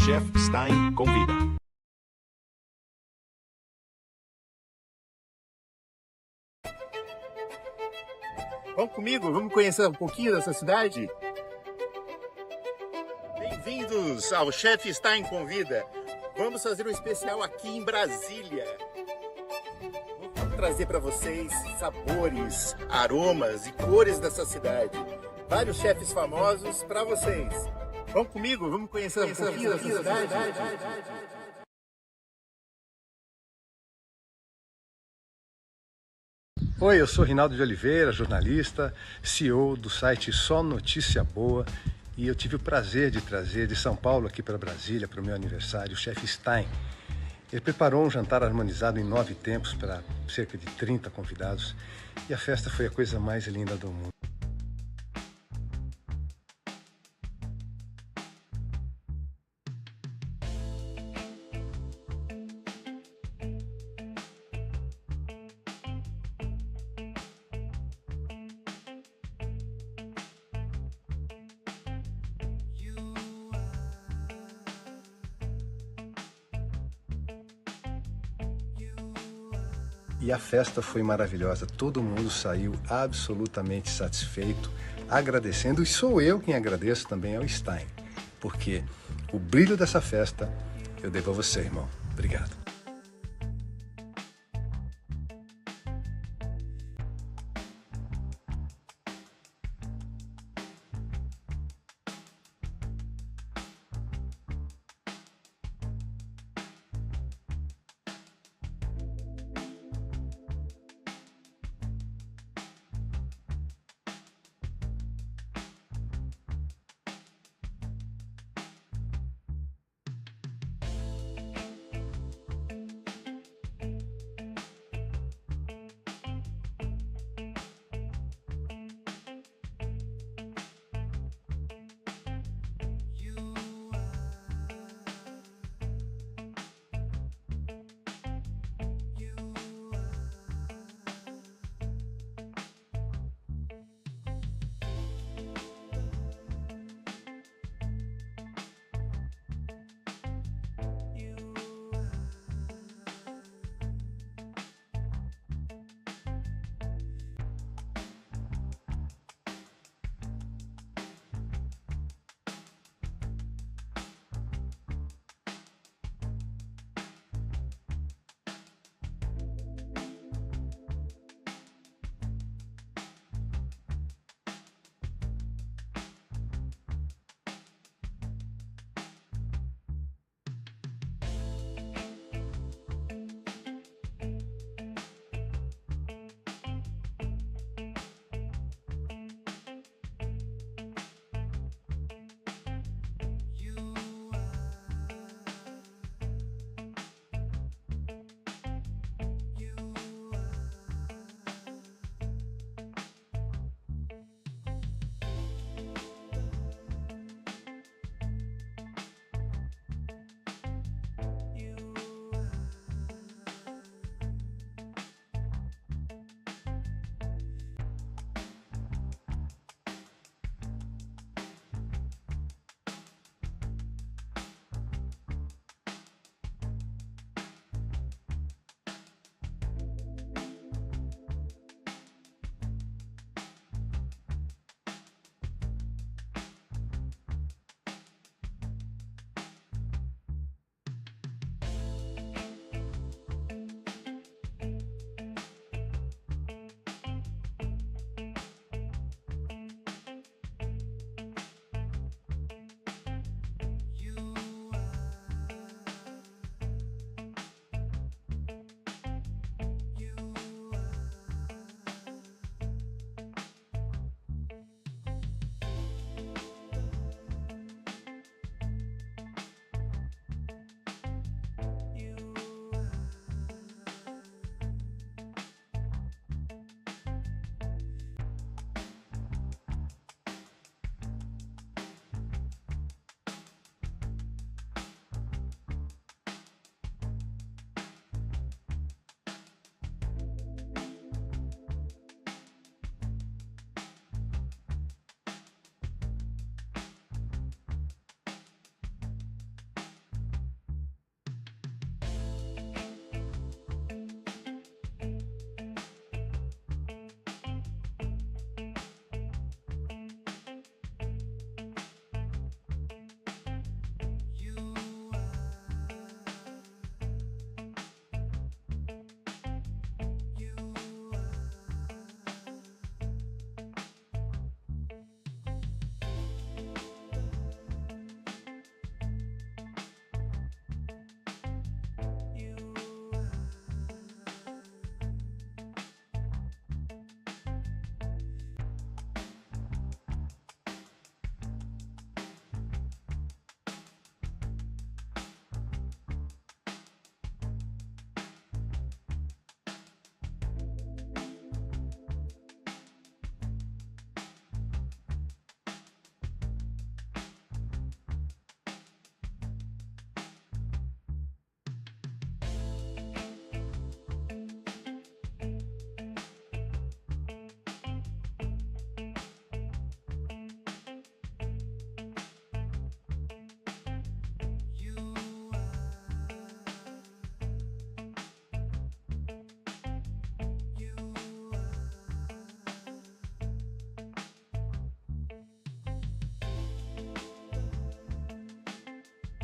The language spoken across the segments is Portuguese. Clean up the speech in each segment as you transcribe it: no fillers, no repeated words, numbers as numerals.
Chef Stein convida. Vamos comigo, vamos conhecer um pouquinho dessa cidade? Bem-vindos ao Chef Stein Convida. Vamos fazer um especial aqui em Brasília. Vou trazer para vocês sabores, aromas e cores dessa cidade. Vários chefes famosos para vocês. Vamos comigo, vamos conhecer um pouquinho dessa cidade? Oi, eu sou Rinaldo de Oliveira, jornalista, CEO do site Só Notícia Boa, e eu tive o prazer de trazer de São Paulo aqui para Brasília, para o meu aniversário, o chefe Stein. Ele preparou um jantar harmonizado em 9 tempos para cerca de 30 convidados, e a festa foi a coisa mais linda do mundo. E a festa foi maravilhosa, todo mundo saiu absolutamente satisfeito, agradecendo, e sou eu quem agradeço também ao Stein, porque o brilho dessa festa eu devo a você, irmão. Obrigado.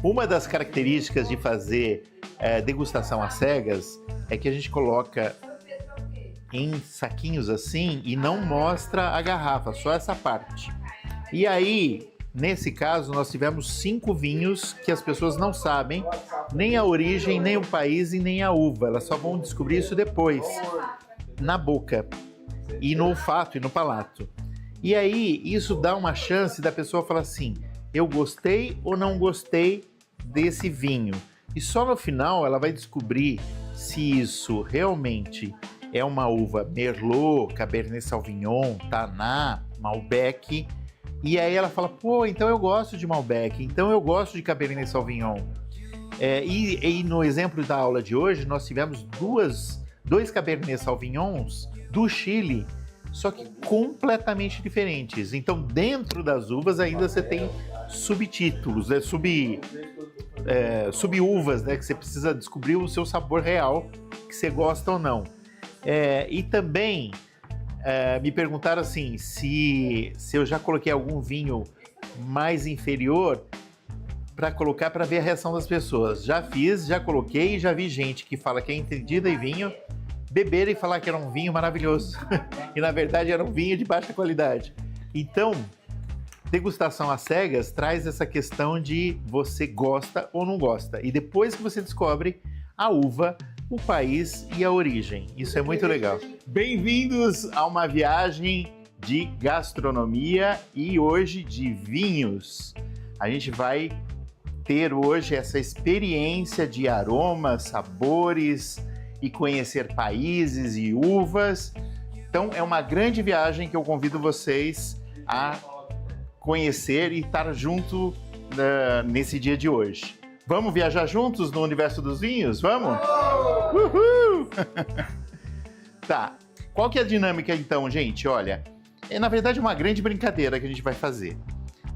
Uma das características de fazer degustação às cegas é que a gente coloca em saquinhos assim e não mostra a garrafa, só essa parte. E aí, nesse caso, nós tivemos 5 vinhos que as pessoas não sabem nem a origem, nem o país e nem a uva. Elas só vão descobrir isso depois, na boca, e no olfato e no palato. E aí, isso dá uma chance da pessoa falar assim, eu gostei ou não gostei desse vinho. E só no final ela vai descobrir se isso realmente é uma uva Merlot, Cabernet Sauvignon, Taná, Malbec. E aí ela fala, pô, então eu gosto de Malbec, então eu gosto de Cabernet Sauvignon. E no exemplo da aula de hoje, nós tivemos dois Cabernet Sauvignons do Chile, só que completamente diferentes. Então, dentro das uvas ainda você tem subtítulos, né? Sub-uvas, né? Que você precisa descobrir o seu sabor real, que você gosta ou não. E também me perguntaram assim, se eu já coloquei algum vinho mais inferior para colocar para ver a reação das pessoas. Já fiz, já coloquei e já vi gente que fala que é entendida em vinho, beber e falar que era um vinho maravilhoso. E na verdade era um vinho de baixa qualidade. Então, degustação às cegas traz essa questão de você gosta ou não gosta. E depois que você descobre a uva, o país e a origem. Isso é muito legal. Bem-vindos a uma viagem de gastronomia e hoje de vinhos. A gente vai ter hoje essa experiência de aromas, sabores e conhecer países e uvas. Então é uma grande viagem que eu convido vocês a conhecer e estar junto nesse dia de hoje. Vamos viajar juntos no universo dos vinhos? Vamos? Uhul! Tá, qual que é a dinâmica então, gente? Olha, na verdade uma grande brincadeira que a gente vai fazer.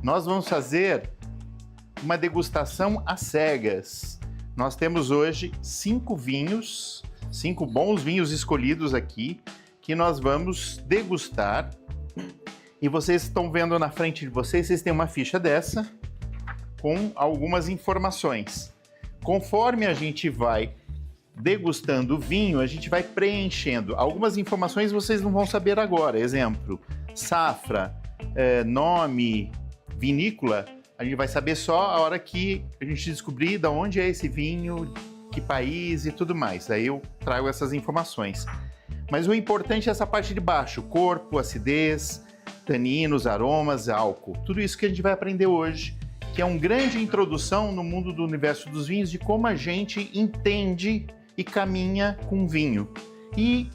Nós vamos fazer uma degustação às cegas. Nós temos hoje 5 vinhos, 5 bons vinhos escolhidos aqui, que nós vamos degustar. E vocês estão vendo na frente de vocês, vocês têm uma ficha dessa, com algumas informações. Conforme a gente vai degustando o vinho, a gente vai preenchendo. Algumas informações vocês não vão saber agora. Exemplo, safra, nome, vinícola, a gente vai saber só a hora que a gente descobrir de onde é esse vinho, que país e tudo mais. Daí eu trago essas informações. Mas o importante é essa parte de baixo, corpo, acidez, taninos, aromas, álcool. Tudo isso que a gente vai aprender hoje, que é uma grande introdução no mundo do universo dos vinhos, de como a gente entende e caminha com vinho. E,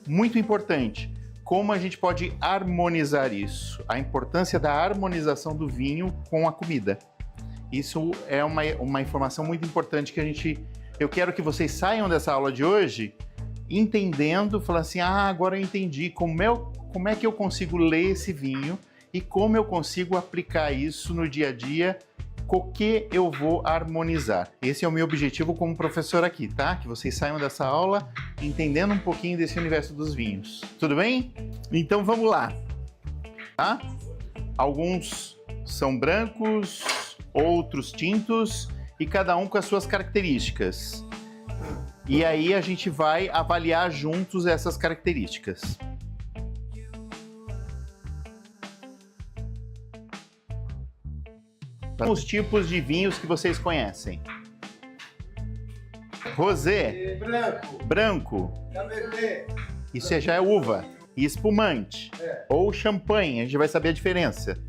muito importante, como a gente pode harmonizar isso. A importância da harmonização do vinho com a comida. Isso é uma informação muito importante que eu quero que vocês saiam dessa aula de hoje entendendo, falando assim, agora eu entendi como é que eu consigo ler esse vinho e como eu consigo aplicar isso no dia a dia, com o que eu vou harmonizar. Esse é o meu objetivo como professor aqui, tá? Que vocês saiam dessa aula entendendo um pouquinho desse universo dos vinhos. Tudo bem? Então vamos lá, tá? Alguns são brancos, outros tintos e cada um com as suas características. E aí a gente vai avaliar juntos essas características. Os tipos de vinhos que vocês conhecem. Rosé. Branco. Cabernet. Isso já é uva. E espumante. Ou champanhe, a gente vai saber a diferença.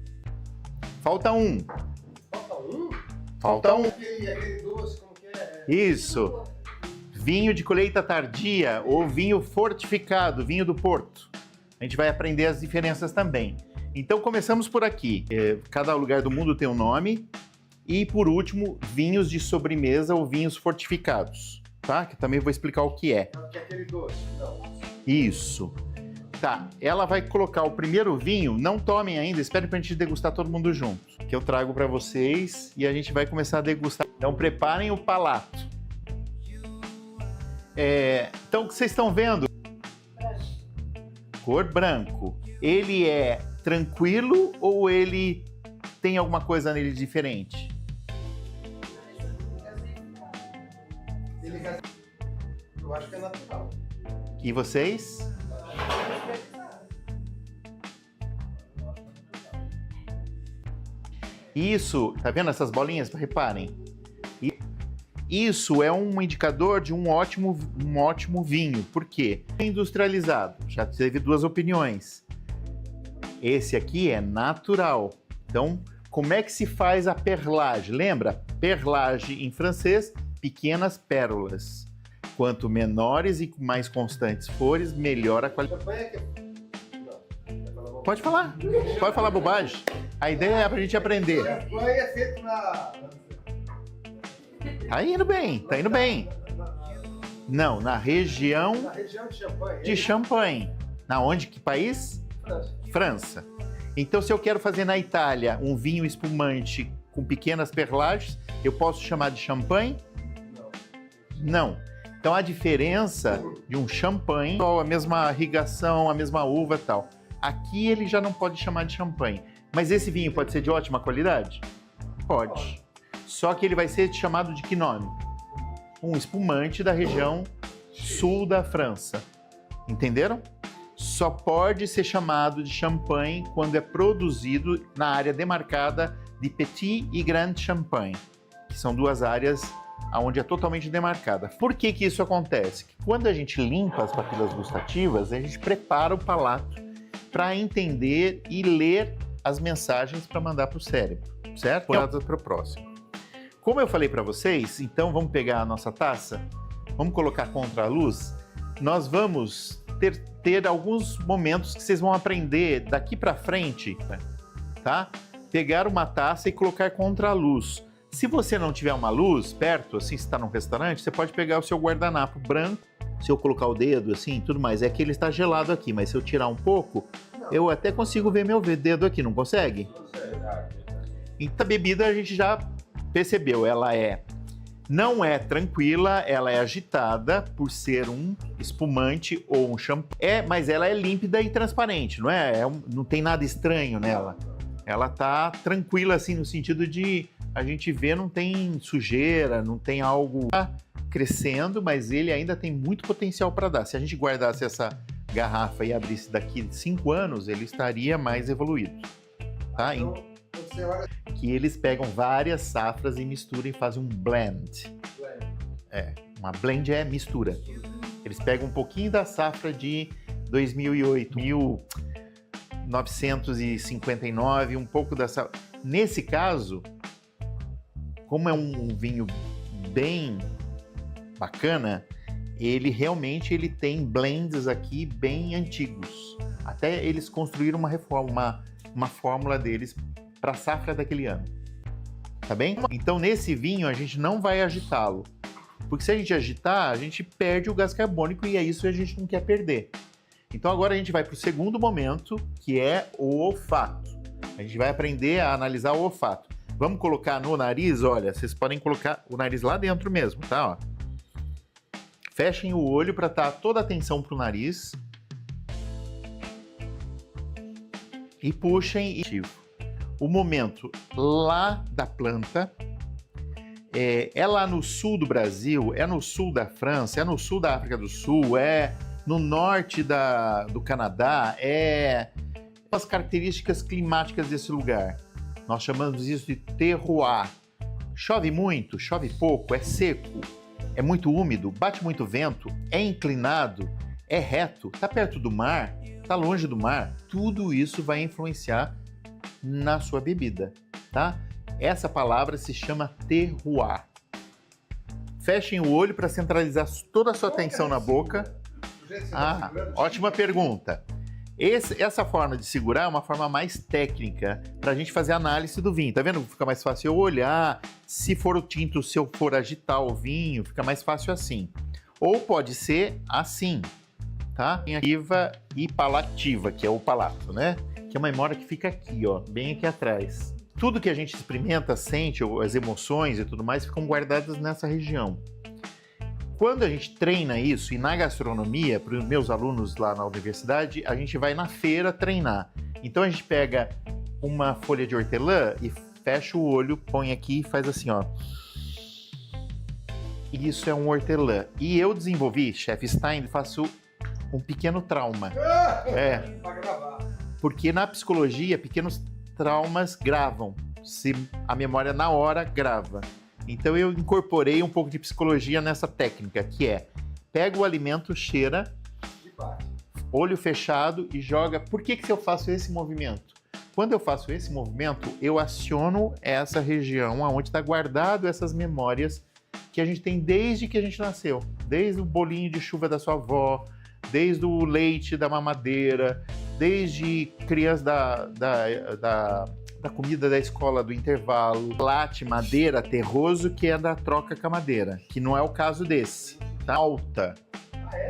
Falta um. Falta um. Aquele doce, como que é? Isso. Vinho de colheita tardia ou vinho fortificado, vinho do Porto. A gente vai aprender as diferenças também. Então começamos por aqui. Cada lugar do mundo tem um nome. E por último, vinhos de sobremesa ou vinhos fortificados, tá? Que também vou explicar o que é. Que é aquele doce, então. Isso. Tá, ela vai colocar o primeiro vinho. Não tomem ainda, esperem pra gente degustar todo mundo junto. Que eu trago para vocês e a gente vai começar a degustar. Então preparem o palato. Então o que vocês estão vendo? Cor branco. Ele é tranquilo ou ele tem alguma coisa nele diferente? Eu acho que é natural. E vocês? Isso, tá vendo essas bolinhas? Reparem. Isso é um indicador de um ótimo vinho. Por quê? Industrializado. Já teve duas opiniões. Esse aqui é natural. Então, como é que se faz a perlage? Lembra? Perlage em francês, pequenas pérolas. Quanto menores e mais constantes fores, melhor a qualidade. Pode falar bobagem. A ideia é pra gente aprender. Champanhe é feito na... Tá indo bem. Não, na região de Champagne. Na onde? Que país? França. Então, se eu quero fazer na Itália um vinho espumante com pequenas perlages, eu posso chamar de champanhe? Não. Então, a diferença de um champanhe, a mesma irrigação, a mesma uva e tal. Aqui ele já não pode chamar de champanhe. Mas esse vinho pode ser de ótima qualidade? Pode. Só que ele vai ser chamado de que nome? Um espumante da região sul da França. Entenderam? Só pode ser chamado de champanhe quando é produzido na área demarcada de Petit e Grand Champagne, que são duas áreas onde é totalmente demarcada. Por que que isso acontece? Quando a gente limpa as papilas gustativas, a gente prepara o palato para entender e ler as mensagens para mandar para o cérebro, certo? Para o próximo. Como eu falei para vocês, então vamos pegar a nossa taça, vamos colocar contra a luz, nós vamos ter alguns momentos que vocês vão aprender daqui para frente, tá? Pegar uma taça e colocar contra a luz. Se você não tiver uma luz perto, assim, se está num restaurante, você pode pegar o seu guardanapo branco, se eu colocar o dedo assim, tudo mais, é que ele está gelado aqui, mas se eu tirar um pouco, eu até consigo ver meu dedo aqui, não consegue? Então a bebida a gente já percebeu, ela não é tranquila, ela é agitada por ser um espumante ou um champanhe, mas ela é límpida e transparente, não é? Não tem nada estranho nela. Ela tá tranquila assim no sentido de a gente vê, não tem sujeira, não tem algo crescendo, mas ele ainda tem muito potencial para dar. Se a gente guardasse essa garrafa e abrisse daqui 5 anos, ele estaria mais evoluído, tá? Que eles pegam várias safras e misturam e fazem um blend. Uma blend é mistura. Eles pegam um pouquinho da safra de 2008, 1959, um pouco da safra. Nesse caso, como é um vinho bem bacana, ele realmente tem blends aqui bem antigos. Até eles construíram uma fórmula deles para a safra daquele ano. Tá bem? Então, nesse vinho, a gente não vai agitá-lo. Porque se a gente agitar, a gente perde o gás carbônico e é isso que a gente não quer perder. Então, agora a gente vai para o segundo momento, que é o olfato. A gente vai aprender a analisar o olfato. Vamos colocar no nariz, olha, vocês podem colocar o nariz lá dentro mesmo, tá? Ó. Fechem o olho para dar toda a atenção para o nariz. E puxem. O momento lá da planta é lá no sul do Brasil, é no sul da França, é no sul da África do Sul, é no norte do Canadá, as características climáticas desse lugar. Nós chamamos isso de terroir. Chove muito, chove pouco, é seco, é muito úmido, bate muito vento, é inclinado, é reto, está perto do mar, está longe do mar. Tudo isso vai influenciar na sua bebida, tá? Essa palavra se chama terroir. Fechem o olho para centralizar toda a sua atenção na boca. Ótima pergunta. Essa forma de segurar é uma forma mais técnica para a gente fazer a análise do vinho. Tá vendo? Fica mais fácil eu olhar. Se for o tinto, se eu for agitar o vinho, fica mais fácil assim. Ou pode ser assim, tá? Ativa e palativa, que é o palato, né? Que é uma memória que fica aqui, ó, bem aqui atrás. Tudo que a gente experimenta, sente, as emoções e tudo mais, ficam guardadas nessa região. Quando a gente treina isso, e na gastronomia, para os meus alunos lá na universidade, a gente vai na feira treinar. Então a gente pega uma folha de hortelã e fecha o olho, põe aqui e faz assim, ó. Isso é um hortelã. E eu desenvolvi, chefe Stein, faço um pequeno trauma. Pra gravar. Porque na psicologia, pequenos traumas gravam. Se a memória na hora grava. Então eu incorporei um pouco de psicologia nessa técnica, que é: pega o alimento, cheira, olho fechado e joga. Por que eu faço esse movimento? Quando eu faço esse movimento, eu aciono essa região onde está guardado essas memórias que a gente tem desde que a gente nasceu. Desde o bolinho de chuva da sua avó, desde o leite da mamadeira, desde criança da comida da escola do intervalo, late, madeira, terroso, que é da troca com a madeira, que não é o caso desse, tá? Alta,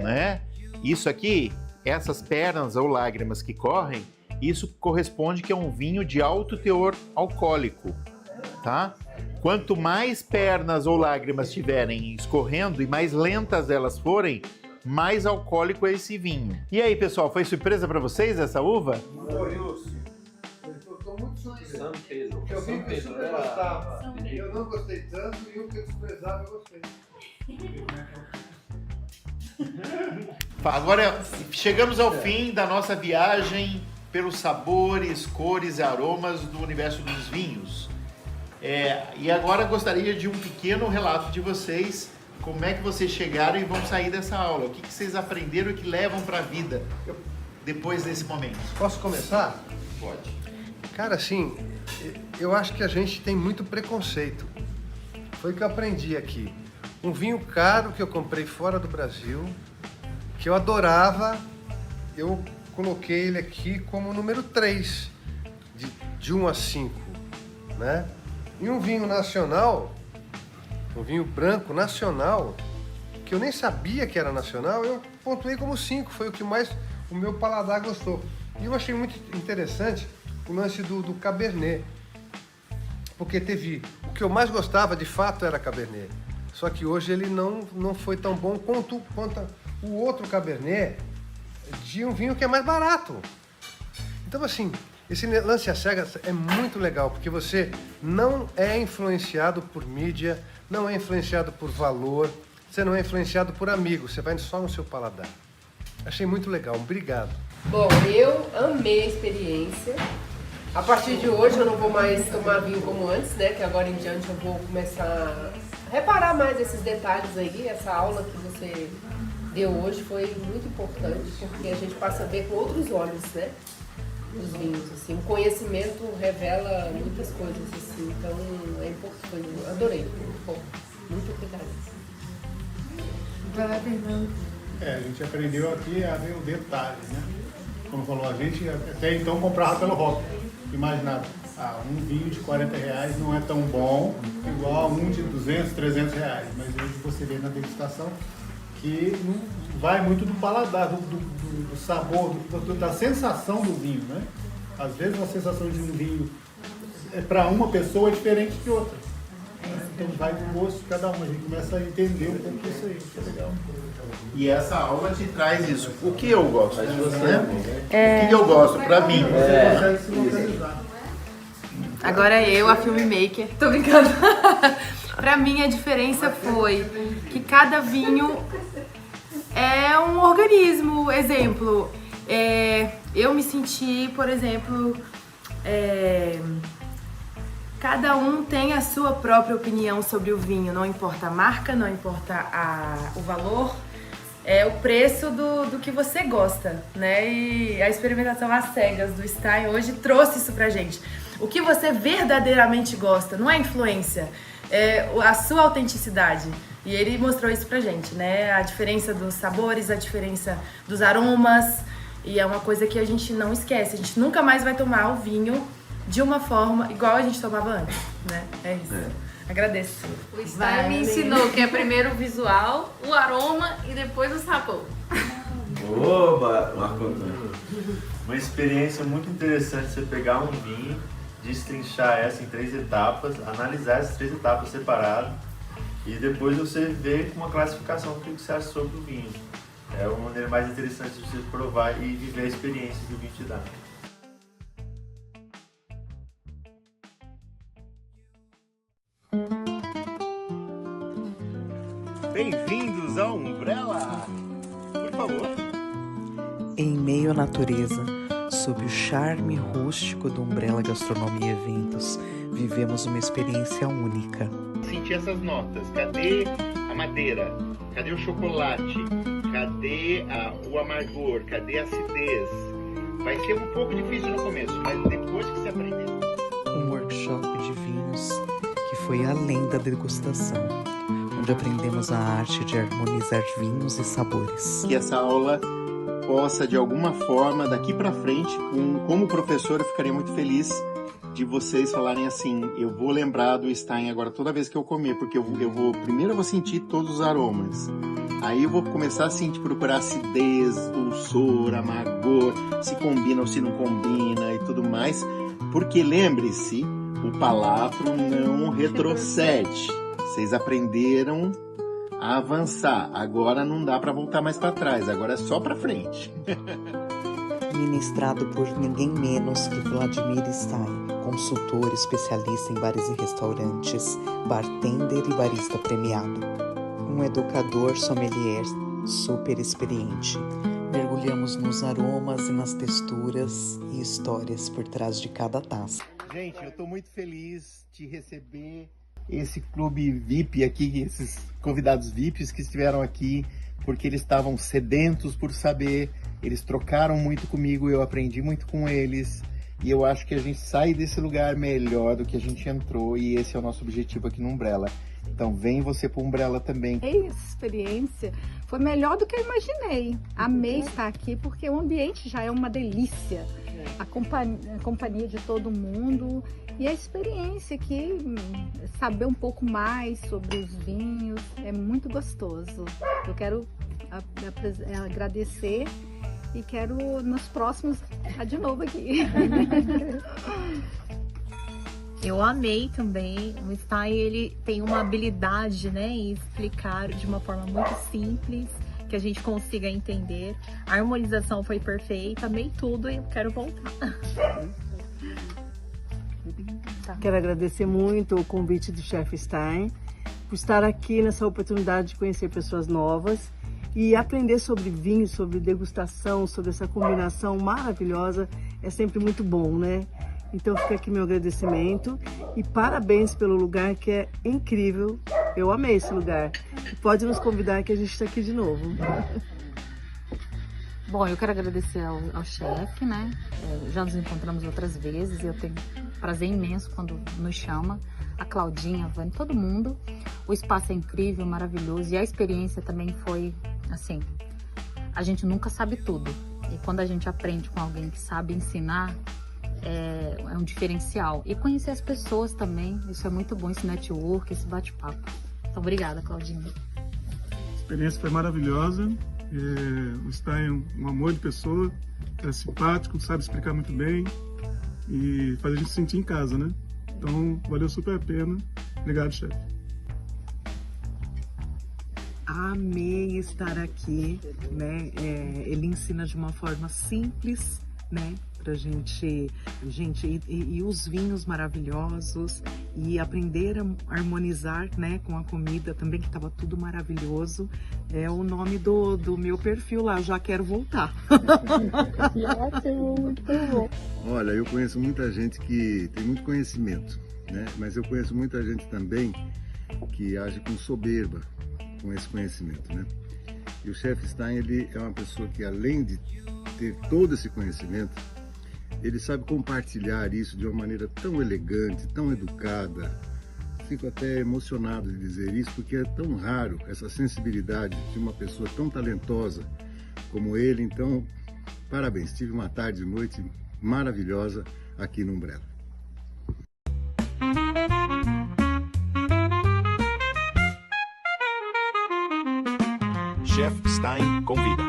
né? Isso aqui, essas pernas ou lágrimas que correm, isso corresponde que é um vinho de alto teor alcoólico, tá? Quanto mais pernas ou lágrimas estiverem escorrendo e mais lentas elas forem, mais alcoólico é esse vinho. E aí, pessoal, foi surpresa para vocês essa uva? Estou muito surpreso. Porque eu vi que o super gostava. Eu não gostei tanto e o que eu desprezava eu gostei. Agora chegamos ao fim da nossa viagem pelos sabores, cores e aromas do universo dos vinhos. E agora gostaria de um pequeno relato de vocês, como é que vocês chegaram e vão sair dessa aula, o que vocês aprenderam e que levam para a vida depois desse momento. Posso começar? Pode. Cara, assim, eu acho que a gente tem muito preconceito. Foi o que eu aprendi aqui. Um vinho caro que eu comprei fora do Brasil, que eu adorava, eu coloquei ele aqui como número 3, de 1 a 5, né? E um vinho nacional, um vinho branco nacional, que eu nem sabia que era nacional, eu pontuei como 5, foi o que mais o meu paladar gostou. E eu achei muito interessante o lance do Cabernet, porque o que eu mais gostava de fato era Cabernet, só que hoje ele não foi tão bom quanto o outro Cabernet de um vinho que é mais barato. Então, assim, esse lance às cegas é muito legal, porque você não é influenciado por mídia, não é influenciado por valor, você não é influenciado por amigos, você vai só no seu paladar. Achei muito legal, obrigado. Bom, eu amei a experiência. A partir de hoje eu não vou mais tomar vinho como antes, né? Que agora em diante eu vou começar a reparar mais esses detalhes aí. Essa aula que você deu hoje foi muito importante, porque a gente passa a ver com outros olhos, né? Os vinhos, assim. O conhecimento revela muitas coisas, assim. Então é importante. Eu adorei. Bom, muito obrigada. Vai lá, Fernando. A gente aprendeu aqui a ver o detalhe, né? Como falou, a gente até então comprava pelo rótulo. Imaginava, um vinho de R$40 não é tão bom igual a um de R$200, R$300. Mas hoje você vê na degustação que não vai muito do paladar, do sabor, da sensação do vinho, né? Às vezes a sensação de um vinho para uma pessoa é diferente de outra. Então vai do gosto de cada um, a gente começa a entender um pouco isso aí, que é legal. E essa aula te traz isso. O que eu gosto, né? O que eu gosto, pra mim. Você consegue se localizar. Agora eu, a filmmaker. Tô brincando. Pra mim a diferença foi que cada vinho é um organismo. Exemplo, eu me senti, por exemplo, cada um tem a sua própria opinião sobre o vinho. Não importa a marca, não importa o valor. É o preço do que você gosta, né? E a experimentação às cegas do Stein hoje trouxe isso pra gente. O que você verdadeiramente gosta, não é influência, é a sua autenticidade. E ele mostrou isso pra gente, né? A diferença dos sabores, a diferença dos aromas. E é uma coisa que a gente não esquece. A gente nunca mais vai tomar o vinho de uma forma igual a gente tomava antes, né? É isso. Agradeço. O Stein me ensinou que é primeiro o visual, o aroma e depois o sabor. Oba, Marco Antônio. Uma experiência muito interessante você pegar um vinho, destrinchar essa em 3 etapas, analisar essas 3 etapas separadas e depois você ver com uma classificação do que você acha sobre o vinho. É uma maneira mais interessante de você provar e viver a experiência que o vinho te dá. Bem-vindos ao Umbrella! Por favor. Em meio à natureza, sob o charme rústico do Umbrella Gastronomia e Eventos, vivemos uma experiência única. Sentir essas notas. Cadê a madeira? Cadê o chocolate? Cadê o amargor? Cadê a acidez? Vai ser um pouco difícil no começo, mas depois que você aprender. Um workshop de vinhos que foi além da degustação, onde aprendemos a arte de harmonizar vinhos e sabores. Que essa aula possa, de alguma forma, daqui para frente, como professor, eu ficaria muito feliz de vocês falarem assim, eu vou lembrar do Stein agora toda vez que eu comer, porque primeiro eu vou sentir todos os aromas. Aí eu vou começar a procurar acidez, dulçor, amargor, se combina ou se não combina e tudo mais. Porque lembre-se, o palato não retrocede. Vocês aprenderam a avançar. Agora não dá para voltar mais para trás, agora é só para frente. Ministrado por ninguém menos que Vladimir Stein, consultor especialista em bares e restaurantes, bartender e barista premiado. Um educador sommelier super experiente. Mergulhamos nos aromas e nas texturas e histórias por trás de cada taça. Gente, eu estou muito feliz de receber esse clube VIP aqui, esses convidados VIPs que estiveram aqui, porque eles estavam sedentos por saber, eles trocaram muito comigo, eu aprendi muito com eles, e eu acho que a gente sai desse lugar melhor do que a gente entrou, e esse é o nosso objetivo aqui no Umbrella. Então vem você pro Umbrella também. Essa experiência foi melhor do que eu imaginei. Amei estar aqui porque o ambiente já é uma delícia. A companhia de todo mundo e a experiência aqui, saber um pouco mais sobre os vinhos, é muito gostoso. Eu quero agradecer e quero nos próximos estar de novo aqui. Eu amei também. O Stein, ele tem uma habilidade, né, em explicar de uma forma muito simples, que a gente consiga entender. A harmonização foi perfeita, amei tudo e eu quero voltar. Quero agradecer muito o convite do Chef Stein, por estar aqui nessa oportunidade de conhecer pessoas novas e aprender sobre vinho, sobre degustação, sobre essa combinação maravilhosa. É sempre muito bom, né? Então fica aqui meu agradecimento e parabéns pelo lugar, que é incrível. Eu amei esse lugar. Pode nos convidar que a gente está aqui de novo. Bom, eu quero agradecer ao chefe, né? Já nos encontramos outras vezes e eu tenho prazer imenso quando nos chama. A Claudinha, a Vânia, todo mundo. O espaço é incrível, maravilhoso e a experiência também foi assim. A gente nunca sabe tudo e quando a gente aprende com alguém que sabe ensinar, é um diferencial. E conhecer as pessoas também, isso é muito bom, esse network, esse bate-papo. Então, obrigada, Claudinha. A experiência foi maravilhosa. O Stein é um amor de pessoa, é simpático, sabe explicar muito bem e faz a gente se sentir em casa, né? Então, valeu super a pena. Obrigado, chefe. Amei estar aqui, né? Ele ensina de uma forma simples, né? Pra gente e os vinhos maravilhosos e aprender a harmonizar, né, com a comida também, que estava tudo maravilhoso. É o nome do meu perfil lá, eu já quero voltar. Muito bom. Olha, eu conheço muita gente que tem muito conhecimento, né? Mas eu conheço muita gente também que age com soberba com esse conhecimento, né? E o Chef Stein, ele é uma pessoa que, além de ter todo esse conhecimento, ele sabe compartilhar isso de uma maneira tão elegante, tão educada. Fico até emocionado de dizer isso, porque é tão raro essa sensibilidade de uma pessoa tão talentosa como ele. Então, parabéns. Tive uma tarde e noite maravilhosa aqui no Umbrella. Chef Stein convida.